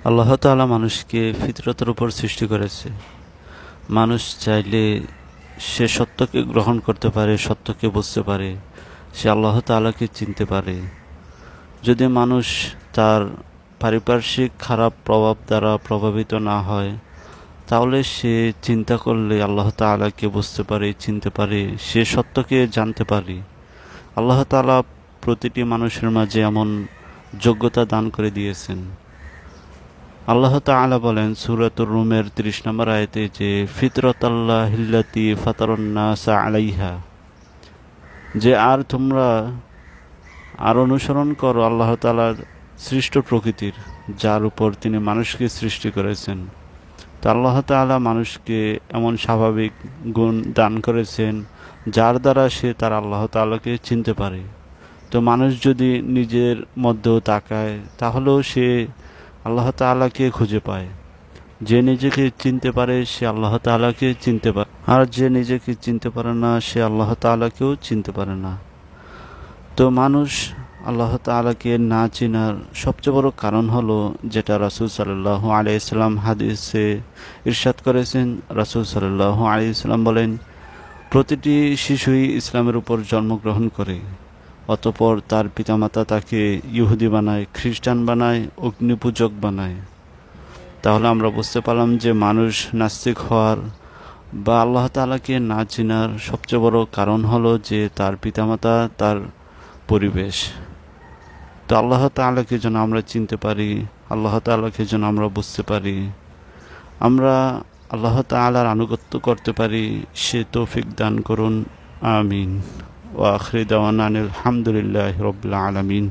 আল্লাহ তাআলা মানুষকে ফিতরতের উপর সৃষ্টি করেছে। মানুষ চাইলে সে সত্যকে গ্রহণ করতে পারে, সত্যকে বুঝতে পারে, সে আল্লাহ তাআলাকে চিনতে পারে। যদি মানুষ তার পারিপার্শ্বিক খারাপ প্রভাব দ্বারা প্রভাবিত না হয়, তাহলে সে চিন্তা করলে আল্লাহ তাআলাকে বুঝতে পারে, চিনতে পারে, সে সত্যকে জানতে পারে। আল্লাহ তাআলা প্রতিটি মানুষের মাঝে এমন যোগ্যতা দান করে দিয়েছেন। আল্লাহ তাআলা বলেন সূরাতুর রুমের ৩০ নম্বর আয়াতে যে ফিতরাতাল্লাহিল্লাতী ফাতারান্নাসা আলাইহা, যে আর তোমরা আর অনুসরণ করো আল্লাহ তাআলার সৃষ্ট প্রকৃতির, যার উপর তিনি মানুষকে সৃষ্টি করেছেন। তো আল্লাহ তাআলা মানুষকে এমন স্বাভাবিক গুণ দান করেছেন যার দ্বারা সে তার আল্লাহ তাআলাকে চিনতে পারে। তো মানুষ যদি নিজের মধ্যেও তাকায়, তাহলেও সে আল্লাহ তাআলাকে খুঁজে পায়। যে নিজেকে চিনতে পারে সে আল্লাহ তাআলাকে চিনতে পারে, আর যে নিজেকে চিনতে পারে না সে আল্লাহ তাআলাকেও চিনতে পারে না। তো মানুষ আল্লাহ তাআলাকে না চিনার সবচেয়ে বড় কারণ হলো, যেটা রাসূল সাল্লাল্লাহু আলাইহি সাল্লাম হাদিসে ইরশাদ করেছেন। রাসূল সাল্লাল্লাহু আলাইহি সাল্লাম বলেন, প্রতিটি শিশুই ইসলামের উপর জন্মগ্রহণ করে, অতঃপর তার পিতামাতা তাকে ইহুদি বানায়, খ্রিস্টান বানায়, অগ্নিপূজক বানায়। তাহলে আমরা বুঝতে পারলাম যে মানুষ নাস্তিক হওয়ার বা আল্লাহ তাআলাকে না চেনার সবচেয়ে বড় কারণ হলো যে তার পিতামাতা, তার পরিবেশ। তো আল্লাহ তাআলাকে যেন আমরা চিনতে পারি, আল্লাহ তাআলাকে যেন আমরা বুঝতে পারি, আমরা আল্লাহ তাআলার আনুগত্য করতে পারি, সে তৌফিক দান করুন। আমিন। ওয়া আখিরু দাওয়ানা আনিল হামদুলিল্লাহি রাব্বিল আলামিন।